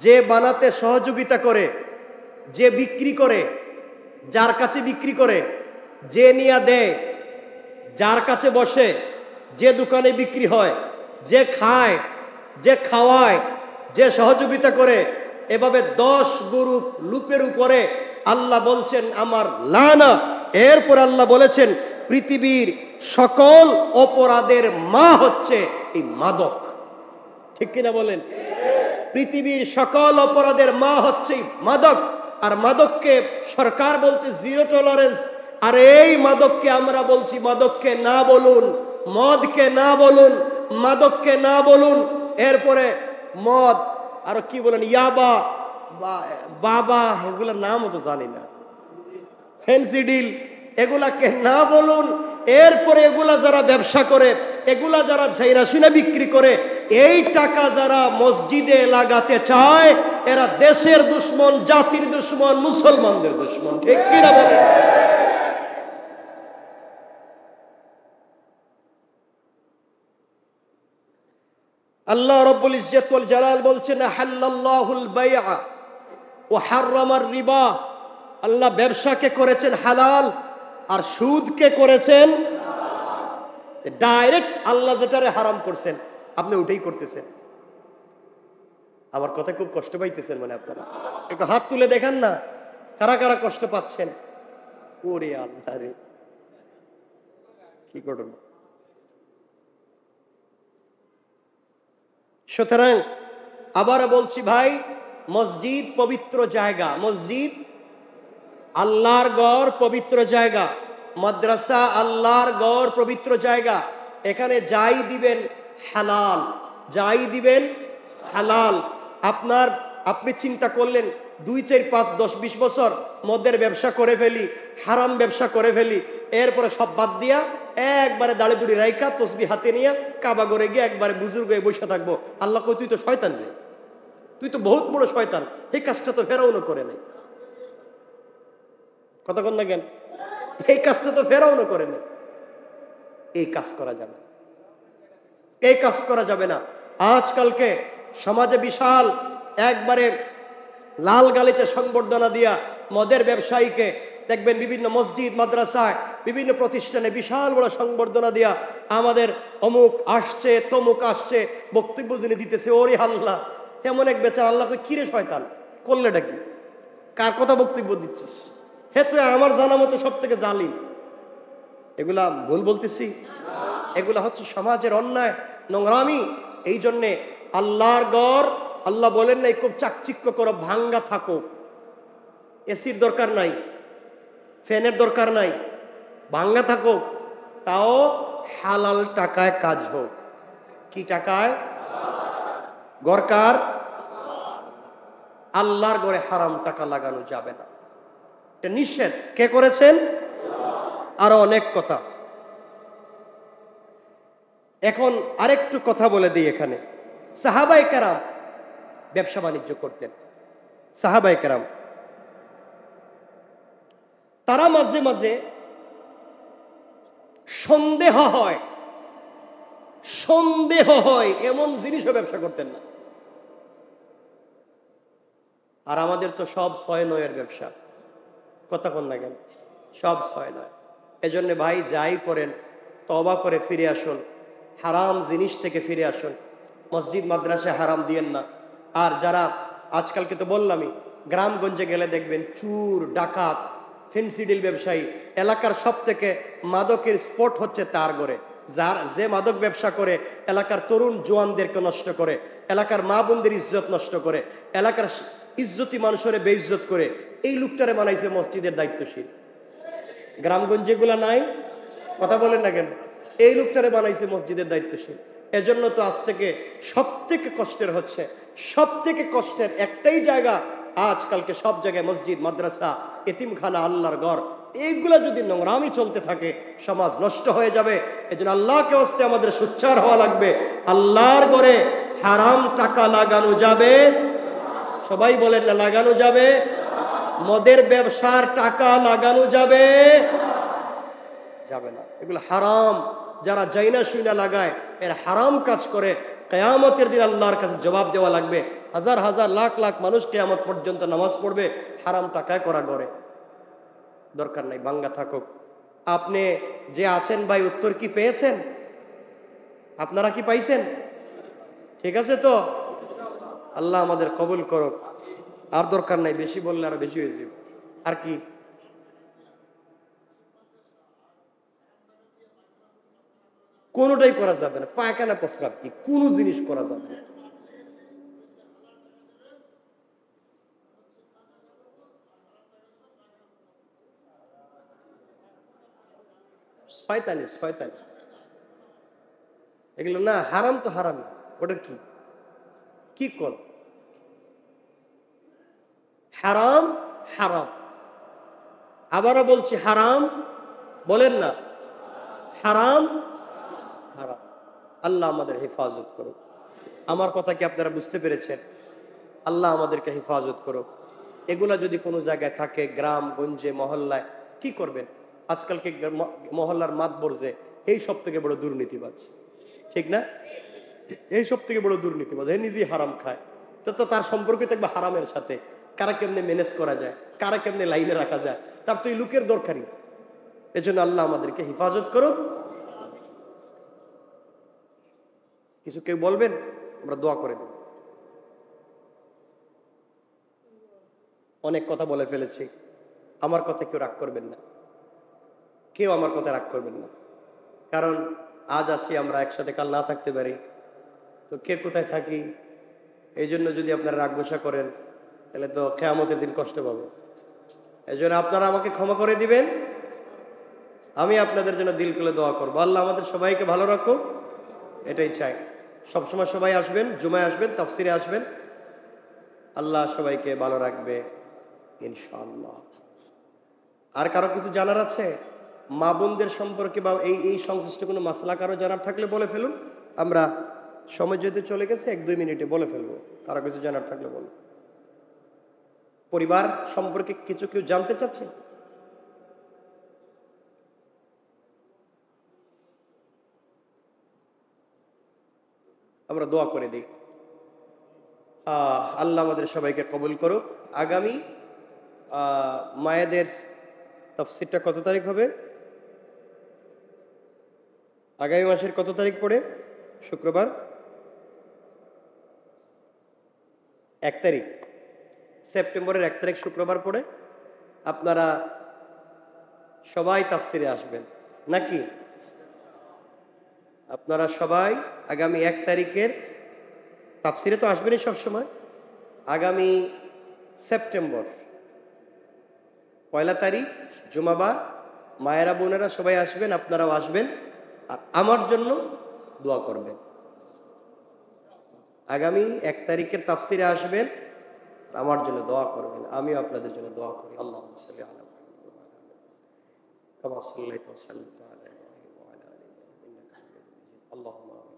Speaker 1: যে বানাতে সহযোগিতা করে, যে বিক্রি করে, যার কাছে বিক্রি করে, যে নিয়ে দেয়, যার কাছে বসে, যে দোকানে বিক্রি হয়, যে খায়, যে খাওয়ায়, যে সহযোগিতা করে, এভাবে 10 গ্রুপ লুপের উপরে আল্লাহ বলছেন আমার লানা। এরপর আল্লাহ বলেছেন পৃথিবীর সকল অপরাধের মা হচ্ছে এই মাদক। ঠিক কিনা বলেন? পৃথিবীর সকল অপরাধের মা হচ্ছে মাদক। আর মাদককে সরকার বলছে 0 টলারেন্স। আর এই মাদককে আমরা বলছি মাদককে না বলুন, মদকে না বলুন, মাদককে না বলুন। এরপরে মদ, আর কি বলেন, ইয়াবা, বাবা, এগুলোর নামও তো জানি না, ফেন্সিডিল, এগুলাকে না বলুন। এরপরে এগুলা যারা ব্যবসা করে, এগুলা যারা জাইরাসিনা বিক্রি করে, এই টাকা যারা মসজিদে লাগাতে চায়, এরা দেশের দুশ্মন, জাতির দুশ্মন, মুসলমানদের দুশ্মন। ঠিক কিনা বলেন? আল্লাহ রাব্বুল ইজ্জত ওয়াল জালাল বলছেন হাল্লাল্লাহুল বাইআ ওয়া হাররামার রিবা, আল্লাহ ব্যবসাকে করেছেন হালাল আর সুদকে করেছেন ডাইরেক্ট। আল্লাহ যেটারে হারাম করছেন আপনি ওটাই করতেছেন। আমার কথা খুব কষ্ট পাইতেছেন মানে আপনারা? একটু হাত তুলে দেখান না, কারা কারা কষ্ট পাচ্ছেন? ওরে আল্লাহ রে, কি করুন। সুতরাং আবার বলছি ভাই, মসজিদ পবিত্র জায়গা, মসজিদ আল্লাহর ঘর, পবিত্র জায়গা। মাদ্রাসা আল্লাহর ঘর, পবিত্র জায়গা। এখানে যাই দিবেন হালাল, যাই দিবেন হালাল। আপনি চিন্তা করলেন 2, 4, 5, 10, 20 বছর মদের ব্যবসা করে ফেলি, হারাম ব্যবসা করে ফেলি, এরপরে সব বাদ দিয়া একবারে দাড়ি দুড়ি রাইখা তসবিহ হাতে নিয়ে কাবা ঘরে গিয়ে একবারে বুজুর্গ হয়ে বসে থাকবো। আল্লাহ কই তুই তো শয়তান রে, তুই তো বহুত বড় শয়তান, এই কাজটা তো ফেরাউনও করে নাই। কথা কন না কেন? এই কাজটা তো ফেরাউনও করে নাই। এই কাজ করা যাবে না, এই কাজ করা যাবে না। আজকালকে সমাজে বিশাল একবারে লাল গালিচে সংবর্ধনা দিয়া মদের ব্যবসায়ীকে দেখবেন বিভিন্ন মসজিদ মাদ্রাসায় বিভিন্ন প্রতিষ্ঠানে বিশাল বড় সংবর্ধনা দিয়া আমাদের অমুক আসছে তমুক আসছে বক্তব্য যিনি দিতেছে, ওরে আল্লাহ, এমন এক বেচারা। আল্লাহকে কিরে শয়তান করলেটা কি? কার কথা বক্তব্য দিচ্ছিস? হে তুই আমার জানা মতো সব থেকে জালিম। এগুলা ভুল বলতেছি? এগুলা হচ্ছে সমাজের অন্যায়, নোংরামি। এই জন্যে আল্লাহর গড় আল্লাহ বলেন নাই খুব চাকচিক্য করো, ভাঙ্গা থাকো, এসির দরকার নাই, ফ্যানের দরকার নাই, ভাঙ্গা থাকো, তাও হালাল টাকায় কাজ হোক। কি টাকায়? গরকার আল্লাহর ঘরে হারাম টাকা লাগানো যাবে না, এটা নিষেধ। কে করেছেন? আরো অনেক কথা। এখন আরেকটু কথা বলে দিই এখানে। সাহাবায়ে কেরাম ব্যবসা বাণিজ্য করতেন। সাহাবায়ে কেরাম তারা মাঝে মাঝে সন্দেহ হয় এমন জিনিসও ব্যবসা করতেন না। আর আমাদের তো সব 6-9 ব্যবসা। কথা কন না কেন? সব 6-9। এজন্য ভাই যাই করেন তওবা করে ফিরে আসুন, হারাম জিনিস থেকে ফিরে আসুন, মসজিদ মাদ্রাসায় হারাম দিয়েন না। আর যারা আজকালকে তো বললামই, গ্রামগঞ্জে গেলে দেখবেন চুর ডাকাত ফেন্সিডিল ব্যবসায়ী, এলাকার সব থেকে মাদকের স্পট হচ্ছে তার ঘরে। যে মাদক ব্যবসা করে এলাকার তরুণ জোয়ানদেরকে নষ্ট করে, এলাকার মা বোনদের ইজ্জত নষ্ট করে, এলাকার ইজ্জতি মানুষের বেইজ্জত করে, এই লোকটারে বানাইছে মসজিদের দায়িত্বশীল। গ্রামগঞ্জে গুলা নাই? কথা বলেন না কেন? এই লোকটারে বানাইছে মসজিদের দায়িত্বশীল। এজন্য তো আজ থেকে সব থেকে কষ্টের হচ্ছে, সব থেকে কষ্টের একটাই জায়গা আজকালকে সব জায়গায় মসজিদ মাদ্রাসা এতিমখানা আল্লাহর ঘর, এইগুলা যদি নোংরামি চলতে থাকে সমাজ নষ্ট হয়ে যাবে। এজন্য আল্লাহকে হস্তে আমাদের সোচ্চার হওয়া লাগবে। আল্লাহর ঘরে হারাম টাকা লাগানো যাবে, সবাই বলেন না লাগানো যাবে। মদের ব্যবসার টাকা লাগানো যাবে না, এগুলো হারাম। যারা জাইনা শুইনা লাগায় এর হারাম কাজ করে, কিয়ামতের দিন আল্লাহর কাছে জবাব দেওয়া লাগবে। হাজার হাজার লাখ লাখ মানুষ কিয়ামত পর্যন্ত নামাজ পড়বে হারাম টাকায় করা করে। দরকার নাই, ভাঙ্গা থাকুক। আপনি যে আছেন ভাই, উত্তর কি পেয়েছেন? আপনারা কি পাইছেন? ঠিক আছে তো? আল্লাহ আমাদের কবুল করুক। আর দরকার নাই, বেশি বললে আরো বেশি হয়ে যাবে। আর কি? কোনোটাই করা যাবে না। পায়খানা প্রস্রাব কি কোনো জিনিস করা যাবে না। শয়তানি এগুলো না, হারাম তো হারাম। ওটা কি কি কর? হারাম হারাম। আবারও বলছি হারাম, বলেন না হারাম হারাম। আল্লাহ আমাদের হেফাজত করুক। আমার কথা কি আপনারা বুঝতে পেরেছেন? আল্লাহ আমাদেরকে হেফাজত করুক। এগুলা যদি কোনো জায়গায় থাকে, গ্রাম গঞ্জে মহল্লায়, কি করবেন? আজকালকে মহল্লার মাতবর যে এই সব থেকে বড় দুর্নীতিবাজ, ঠিক না? এই সব থেকে বড় দুর্নীতিবাজ, এই নিজেই হারাম খায়। তো তার সম্পর্ক থাকবে হারামের সাথে। কারা কেমনে ম্যানেজ করা যায়, কারা কেমনে লাইনে রাখা যায়, তার তো এই লোকের দরকারই। এজন্য আল্লাহ আমাদেরকে হেফাজত করুক। কিছু কেউ বলবেন? আমরা দোয়া করে দেব। অনেক কথা বলে ফেলেছি, আমার কথা কেউ রাগ করবেন না, কেউ আমার কথা রাগ করবেন না। কারণ আজ আছি আমরা একসাথে, কাল না থাকতে পারি, তো কে কোথায় থাকি। এই জন্য যদি আপনারা রাগ গোসা করেন তাহলে তো কিয়ামতের দিন কষ্ট পাবো। এই জন্য আপনারা আমাকে ক্ষমা করে দিবেন, আমি আপনাদের জন্য দিল খুলে দোয়া করবো। আল্লাহ আমাদের সবাইকে ভালো রাখো, এটাই চাই। সবসময় সবাই আসবেন, জুমায় আসবেন, তাফসিরে আসবেন। আল্লাহ সবাইকে ভালো রাখবে ইনশাআল্লাহ। আর কারো কিছু জানার আছে মা বোনদের সম্পর্কে বা এই সংশ্লিষ্ট কোনো মাসলা কারো জানার থাকলে বলে ফেলুন। আমরা সময় যেহেতু চলে গেছে 1-2 মিনিটে বলে ফেলবো। কারো কিছু জানার থাকলে বলুন। পরিবার সম্পর্কে কিছু কেউ জানতে চাচ্ছে? আমরা দোয়া করে দিই। আল্লাহ আমাদের সবাইকে কবুল করুক। আগামী মায়েদের তাফসীরটা কত তারিখ হবে? আগামী মাসের কত তারিখ পড়ে? শুক্রবার 1 তারিখ, সেপ্টেম্বরের 1 তারিখ শুক্রবার পড়ে। আপনারা সবাই তাফসীরে আসবেন নাকি? আপনারা সবাই আগামী 1 তারিখের তাফসীরে তো আসবেনই সব সময়। আগামী সেপ্টেম্বর 1 তারিখ জুমাবার মায়েরা বোনেরা সবাই আসবেন, আপনারাও আসবেন। আর আমার জন্য দোয়া করবেন। আগামী 1 তারিখের তাফসীরে আসবেন, আমার জন্য দোয়া করবেন। আমিও আপনাদের জন্য দোয়া করি। আল্লাহুম্মা সাল্লি আলা মুহাম্মাদ কামা সাল্লাইতা ওয়া সাল্লামতা আলা ইব্রাহিম ওয়া আলা আলি ইব্রাহিম ইন্নাকা হামিদুম মাজিদ। আল্লাহুম্মা আমিন।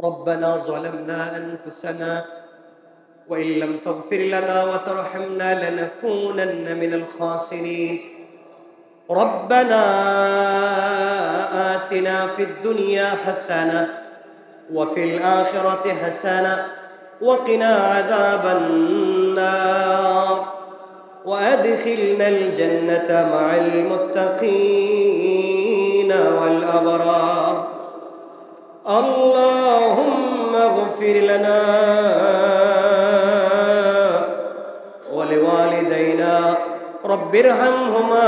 Speaker 1: ربنا ظلمنا أنفسنا وإن لم تغفر لنا وترحمنا لنكونن من الخاسرين. ربنا آتنا في الدنيا حسنة وفي الآخرة حسنة وقنا عذاب النار وأدخلنا الجنة مع المتقين والأبرار. اللهم اغفر لنا ولوالدينا رب ارحمهما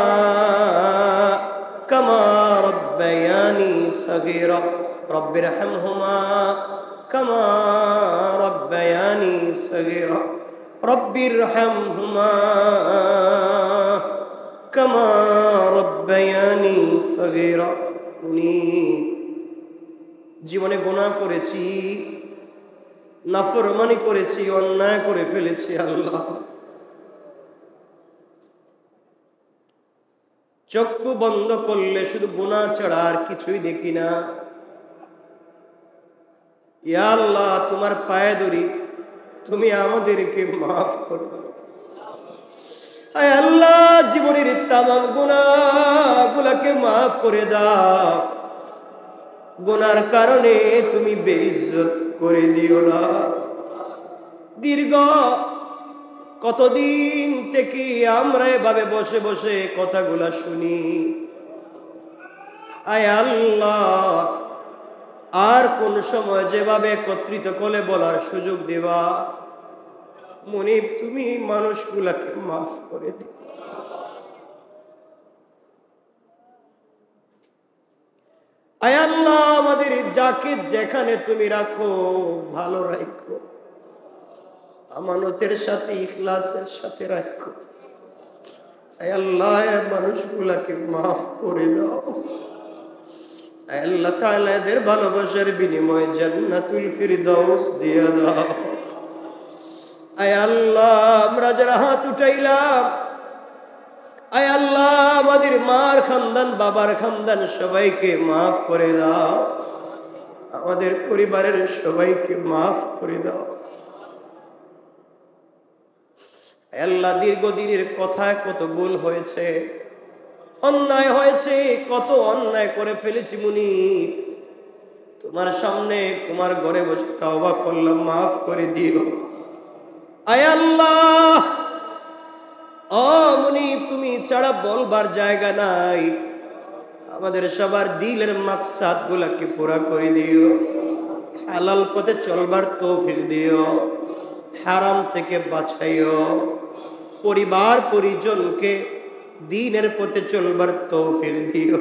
Speaker 1: كما ربياني صغيرا. رب ارحمهما كما ربياني صغيرا. رب ارحمهما كما ربياني صغيرا. জীবনে গুনাহ করেছি, নাফরমানি করেছি, অন্যায় করে ফেলেছি। আল্লাহ চক্ষু বন্ধ করলে শুধু গুনাহ ছাড়া আর কিছুই দেখি না। ইয়া আল্লাহ তোমার পায়ে ধরি, তুমি আমাদেরকে মাফ করে দাও। আয় আল্লাহ জীবনের তামাম গুনাহগুলোকে মাফ করে দাও। গুনার কারণে তুমি বেইজ্জত করে দিও না। দীর্ঘ কতদিন থেকে আমরা এভাবে বসে বসে কথাগুলা শুনি। আয় আল্লাহ আর কোন সময় যেভাবে একত্রিত করে বলার সুযোগ দেবা। মুনিব তুমি মানুষগুলাকে মাফ করে দিও। আয় আল্লাহ আমাদের যাকে যেখানে তুমি রাখো ভালো রাখো, আমানতের সাথে ইখলাসের সাথে রাখো। আয় আল্লাহ মানুষগুলাকে মাফ করে দাও। আয় আল্লাহ তাআলা এদের ভালোবাসার বিনিময়ে জান্নাতুল ফিরদাউস দিয়ে দাও। আয় আল্লাহ আমরা যারা হাত উঠাইলাম, আয় আল্লাহ আমাদের মার খানদান বাবার খানদান সবাইকে মাফ করে দাও। আমাদের পরিবারের সবাইকে মাফ করে দাও। আয় আল্লাহ দীর্ঘদিনের কথায় কত ভুল হয়েছে, অন্যায় হয়েছে, কত অন্যায় করে ফেলেছি মুনিব। তোমার সামনে তোমার ঘরে বসে তওবা করলাম, মাফ করে দিও। আয় আল্লাহ ও মুনিব তুমি ছাড়া বলবার জায়গা নাই। আমাদের সবার দিলের মাকসাদ গুলাকে পুরা করে দিও। হালাল পথে চলবার তৌফিক দিও, হারাম থেকে বাঁচাইও। পরিবার পরিজনকে দ্বীনের পথে চলবার তৌফিক দিও।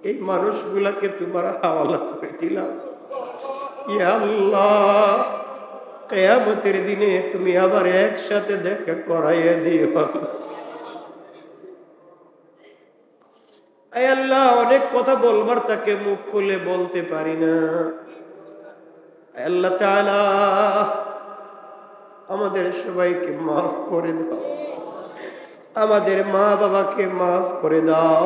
Speaker 1: এই মানুষগুলাকে তোমার হাওয়ালা করে দিলাম। ইয়া আল্লাহ কিয়ামতের দিনে তুমি আবার একসাথে দেখা করাইয়া দিও। আয় আল্লাহ অনেক কথা বলবার তাকে মুখ খুলে বলতে পারি না। আয় আল্লাহ তাআলা আমাদের সবাইকে মাফ করে দাও, আমাদের মা বাবাকে মাফ করে দাও।